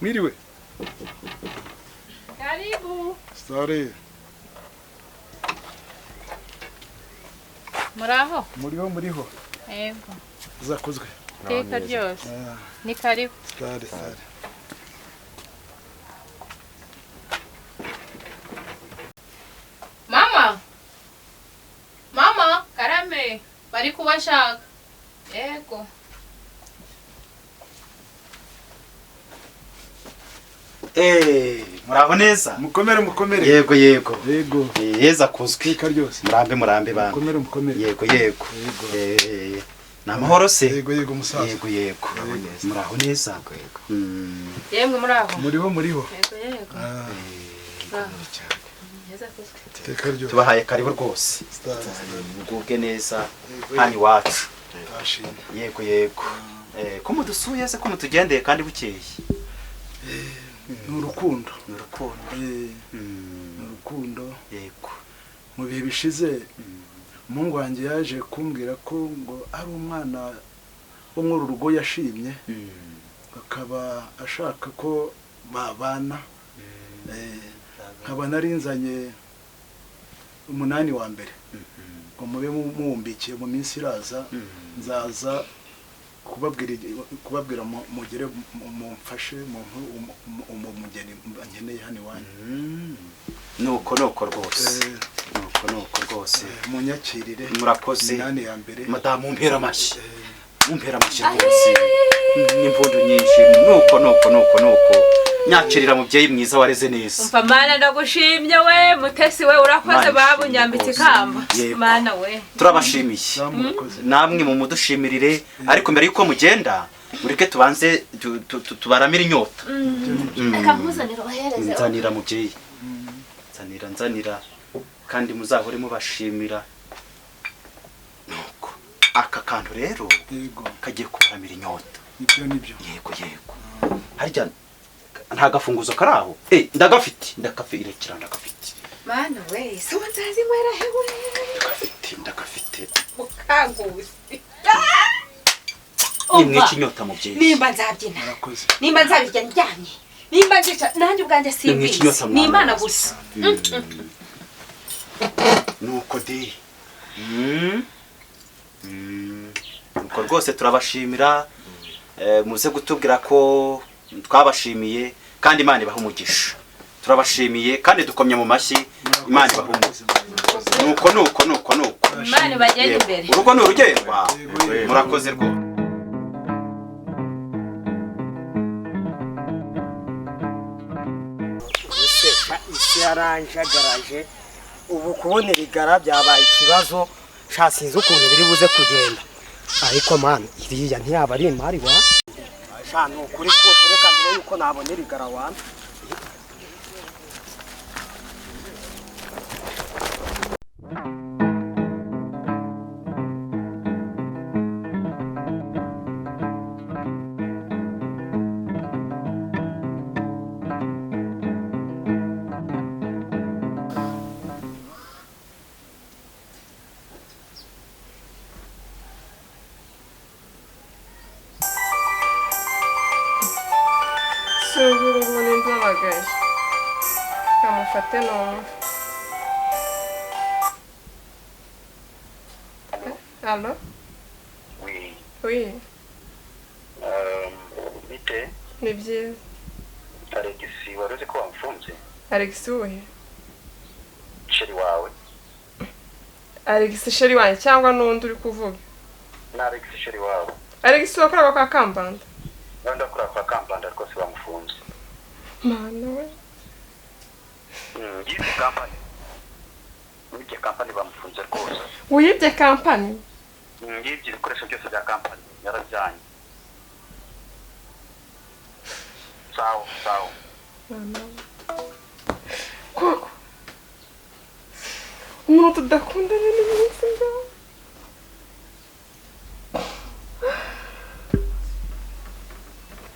Mwiriwe. Karibu. Sare. Muraho? Muriho. Yego. Zakozwe. Teka ryose. Ni karibu. Sare. Mama, karame. Bari kubashaka. Yego. Muraho neza. Mukomere. Yego. Yeza kuzwi. Teka ryose. Murambe bana. Mukomere. Yego. Namahoro se. Yego musaza. Yego. Muraho neza. Yemwe muraho. Muriho. Yego. Neza kuzwi. Teka ryose. Tubahaye karibu rwose. Mugubwe neza hani wacu. Yego. Ko mudusuye se ko mutugendeye kandi bukeye. Nurukundo. Yego. Mu bihe bishize Mungu wanjye yaje kumbwira ko ngo ari umwana wo muri urugo yashimye. Akaba ashaka ko babana. Nkaba narinzanye umunani wa mbere. Ngo mube mumbikiye mu minsi iraza nzaza kubabwira mugere mumfashe umugeni nkeneye hano iwanyu. Nuko rwose. Munyakirire. Murakoze. Umunani ya mbere. Madamu mumpera amashyi rwose. N'impundu nyinshi. Nuko. Nyakirira mubyeyi mwiza wareze neza. Umva mana ndagushimye we mutesi we urakoze babunyambitse kamba. Mana we. Turabashimiye. Namwe mu mudushimirire ariko mbere yuko mugenda mureke tubanze tubaramira inyota. Akamuzanira bahereze. Nzanira mubyeyi. Nzanira kandi muzahore mubashimira. Nuko aka kantu rero kagiye kubaramira inyota. Nibyo. Yego. Harya nta gafunguzo karaho. Ndagafite. Ndagafite. Mana we so nzazi mwera hewe. Ndagafite. Mukanguzi. Nimwica inyota mubyeyi. Nimba nzabyina. Murakoze. Nimba nzabirya njyanye. Nimba nzica nanjye ubwanjye simbizi. Ni Imana gusa. Nuko de. Nuko rwose turabashimira. Muze gutubwira ko twabashimiye kandi Imana ibaha umugisha. Turabashimiye kandi dukomye mu mashyi Imana ibaha umugisha. Nuko. Imana bagende imbere. Urugo ni urugendwa. Murakoze rwo. Isi yaranjagaraje ubu kubonera igara byabaye ikibazo shasinze ukuntu biri buze kugenda ariko man iriya ntiyaba ari imari wa shano kuri kose reka mbere yuko nabonera igara wa Sungura umuntu nzabagaye kamufate numva. Allo? Oui. Bite? Ni byiza. Alexi waruzi ko wamfunze? Alex uhe? Sheri wawe? Alex sheri wanjye cyangwa n'undi uri kuvuga? Na Alex sheri wawe? Alex wakoraga kwa Kambanda? Ndakora kwa Kambanda rwose bamufunze. Mana we. Yize company. Wibye company bamufunze rwose. Wibye company? Yibye ibikoresho byose bya company yarajyanye. Sawa. Mana. Koko. Umuntu tudakundana n'iminsi ngaho.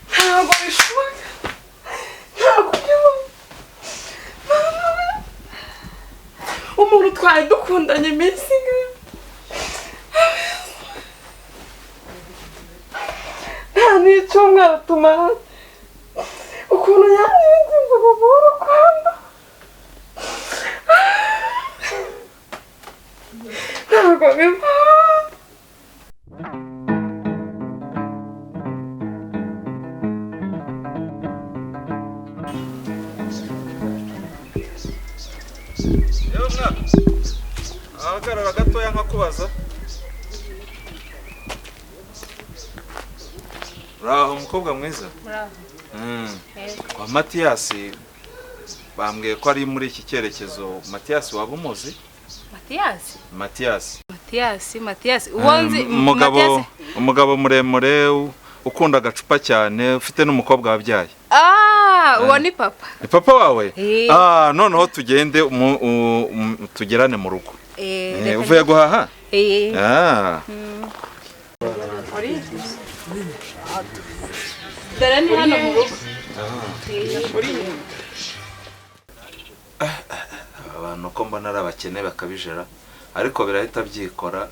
Ntabwo bishoboka. Ntabwo byumva. Umuntu twari dukundanye iminsi ngaho. Nta n'icyumweru tumara. ukuntu yarinze kugura urukundo ntabwo bibaho. Yewe mwana, ahagarara gatoya nkakubaza. Uraho umukobwa mwiza? Bravo. Kwa Matiyasi bambwiye ko ari muri iki cyerekezo. Matiyasi waba umuzi? Matiyasi. Uwonzi umugabo muremure ukunda agacupa cyane ufite n'umukobwa wabyaye. Uwo ni papa. Ni papa wawe? Noneho tugende tugerane mu rugo. Uvuye guhaha? Dore ni hano mu rugo. Abantu ko mbona ari abakene bakabijera ariko birahita byikora.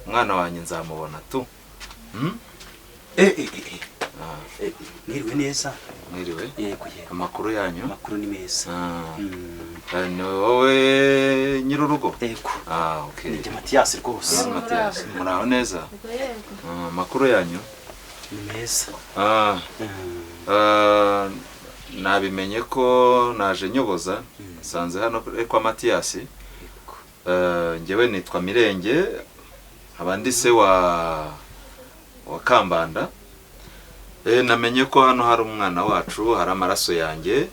Umwana wanjye nzamubona tu. Mwiriwe neza. Mwiriwe? Yego. Amakuru yanyu? Amakuru ni meza. Ni wowe nyir'urugo? Yego. Okay. Ni Matiyasi rwose. Matiyasi. Muraho neza? Yego. Amakuru yanyu? Ni meza. Nabimenye ko naje nyoboza. Sanze hano kwa Matiyasi. Njyewe nitwa Mirenge. Abandi se wa Kambanda. Namenye ko hano hari umwana wacu, hari amaraso yanjye.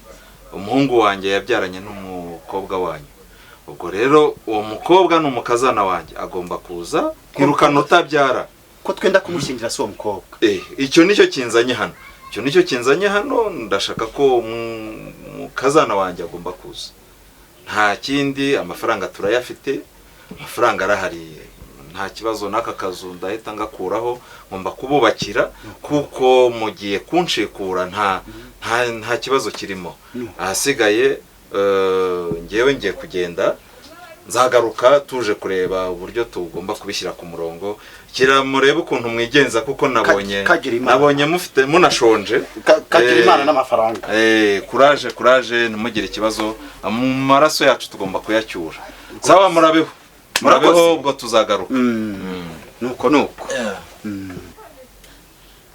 Umuhungu wanjye yabyaranye n'umukobwa wanyu. Ubwo rero uwo mukobwa n'umukazana wanjye agomba kuza kwirukana utabyara. Ko twenda kumushingira so mukobwa. Icyo nicyo kinzanye hano. Ndashaka ko umukazana wanjye agomba kuza. Nta kindi, amafaranga turayafite. Amafaranga arahari. Nta kibazo n'aka kazu ndahita ngakuraho ngomba kububakira kuko mugiye kunshikura nta kibazo kirimo. Ahasigaye ngewe ngiye kugenda, nzagaruka tuje kureba uburyo tugomba kubishyira ku murongo. Murebe ukuntu mwigenza kuko nabonye mufite munashonje. Kagira Imana n'amafaranga. Kuraje ntimugire ikibazo. Amaraso yacu tugomba kuyacyura. Sawa, murabeho ubwo tuzagaruka. Nuko.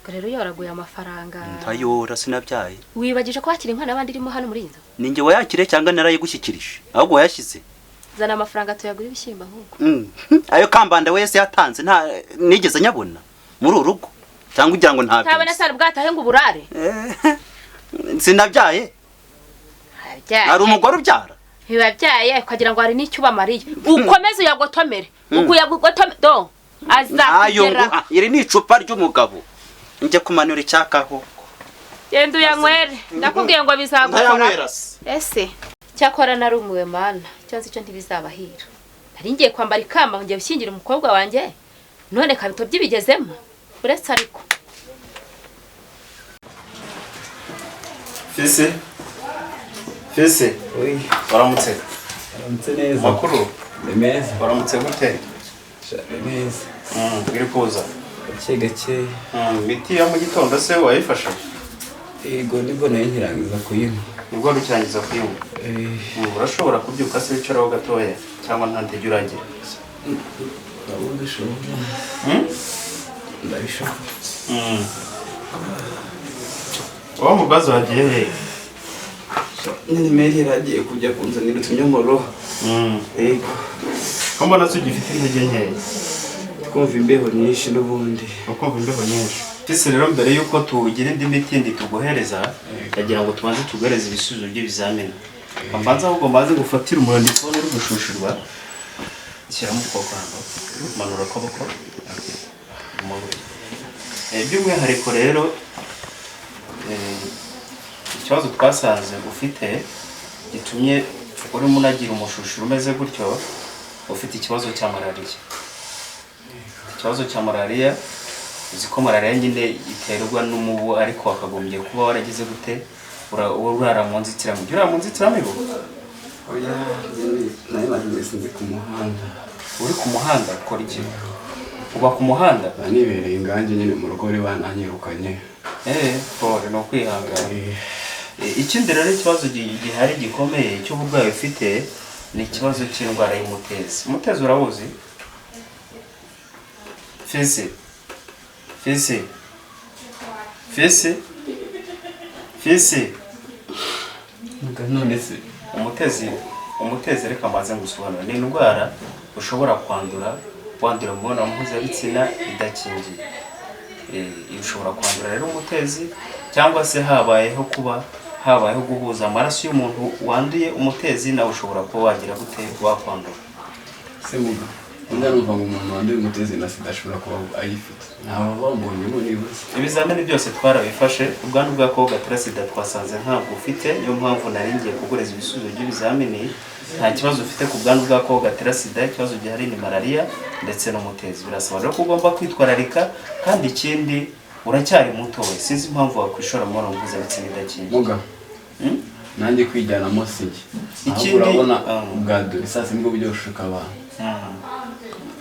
Rero yoraguye amafaranga. Ntayora sinabyaye. Wibagije ko hakiri inkwano abandi irimo hano muri inzo? Ninjye wayakire cyangwa narayigushyikirije? Ahubwo wayashyize. Zana amafaranga tuyagura ibishyimba ahubwo. Ayo Kambanda wese yatanze nigeze nyabona muri urugo cyangwa ugira ngo ntabyo. Ntabona sara bwatahe ngo uburare. Sinabyaye. Ari umugore ubyara. Yabyaye kwagira ngo hari n'icyo bamariye. Ukomeze uyagotomere. Ukuyagotome do. Azakugera. Iri ni icupa ry'umugabo. Njye kumanura icyakaho. Genda uyanywere. Ndakubwiye ngo bizagukora. Ese cyakora narumuwe mana. Cyanze cyo ntibizabahira. Nari ngiye kwambara ikamba ngiye gushyingira umukobwa wanjye. None kabito byibigezemo. Uretse ariko. Fese. Oui. Waramutse. Waramutse neza. Makuru. Ni meza. Waramutse gute? Ni meza. Biri kuza. Gake. Miti ya mu gitondo se wayifasha? Yego nibwo nayo nkirangiza kuyinywa. Nibwo rukirangiza kuyinywa. Urashobora kubyuka se wicaraho gatoya cyangwa ntantege uragira? Ndabishaka. Uwo mubazo wagiye he? Nyine Mary yaragiye kujya kunzanira utunyomoro. Yego. Ko mbona tugifite intege nkeya. Twumva imbeho nyinshi n'ubundi. Ukumva imbeho nyinshi. Fise rero mbere yuko tugira indi miti ndi tuguhereza, ndagira ngo tubanze tuguhereze ibisubizo by'ibizamini. Mbanza ahubwo mbaze gufatira umurandiko uri gushushurwa. Shyira mu kuboko hano. Manura akaboko. By'umwihariko rero ikibazo twasanze ufite gitumye urimo unagira umushushuru umeze gutyo, ufite ikibazo cya malariya. Ikibazo cya malariya, uzi ko malariya nyine iterwa n'umubu ariko wakagombye kuba waragize gute urara mu nzitiramibu. Urara mu nzitiramibu? Oya, nayo bageze ndi ku muhanda. Uri ku muhanda ukora iki? Uba ku muhanda? Nibereye inganje nyine mu rugo uri bananyirukanye. Pole no kwihangana. ikindi rero ikibazo gihari gikomeye cy'uburwayi ufite ni ikibazo cy'indwara y'umutezi. Umutezi urabuzi? Fisi none se umutezi reka maze ngusobanura, ni indwara ushobora wandura mu mibonano mpuzabitsina idakingiye. Ushobora kwandura rero umutezi, cyangwa se habayeho guhuza amaraso y'umuntu wanduye umutezi, nawe ushobora kuba wagira gute wakwandura. se muga numva ngo umuntu wanduye umutezi na sida ashobora kuba ayifite, ntaho bambonyemo nibuze. Ibizamini byose twarabifashe, ubwandu bw'agakoko gatera sida twasanze ntabwo ufite, niyo mpamvu nari ngiye kugureza ibisubizo by'ibizamini. Nta kibazo ufite ku bwandu bw'agakoko gatera sida, ikibazo gihari ni malariya ndetse n'umutezi. Birasaba rero ko ugomba kwitwararika, kandi ikindi uracyari muto we, sinzi impamvu wakwishora mu mibonano mpuzabitsina idakingiye. Muga nanjye kwijyanamo sijye, ikindi urabona ubwa dore sasa nibwo buryo bushuka abantu.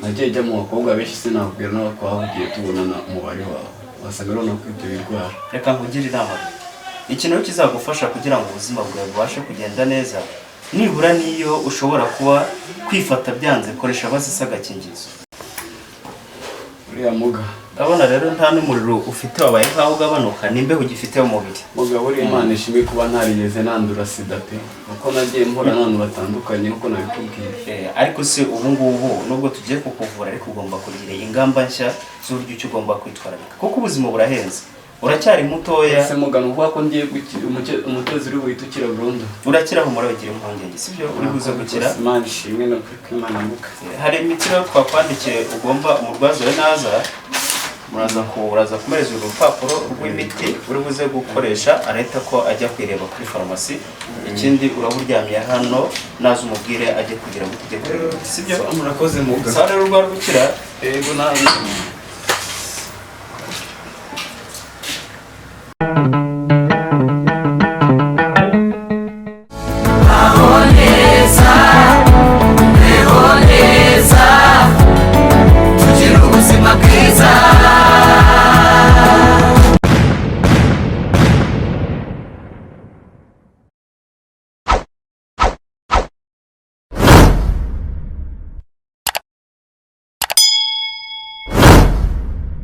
Nagiye njya mu bakobwa benshi sinakubwira n'abo twahugiye tubonana umubare wawe, wasanga rero no kwita ibirwara. Reka nkugire inama, ikintu kizagufasha kugira ngo ubuzima bwawe bubashe kugenda neza, nibura niyo ushobora kuba kwifata byanze, koresha bazisa agakingirizo. Uriya muga Ndabona rero nta n'umuriro ufite wabaye nkaho ugabanuka, n'imbeho ugifite mu mubiri. muga buri Imana ishimwe kuba ntarigeze nandura sida pe, kuko nagiye mpura n'abantu batandukanye nuko nabikubwiye. Ariko se ubu ngubu nubwo tugiye kukuvura, ariko ugomba kugira ingamba nshya z'uburyo icyo ugomba kwitwararika, kuko ubuzima burahenze, uracyari mutoya. Se muga nuvuga ko ngiye gukira umutezi uri buhita ukira burundu? Urakiraho murabagira impungenge, sibyo? Uri buze gukira. Imana ishimwe no kwimana muka. Hari imiti rero twakwandikiye ugomba umurwazi we naza uraza kumereza urupapuro rw'imiti uri buze gukoresha, arahita ko ajya kwireba kuri farumasi. Ikindi uraburyamye hano, naza umubwire ajye kugira ngo tujye kureba, sibyo? Murakoze muga. Sare urwa rukira. Yego nawe.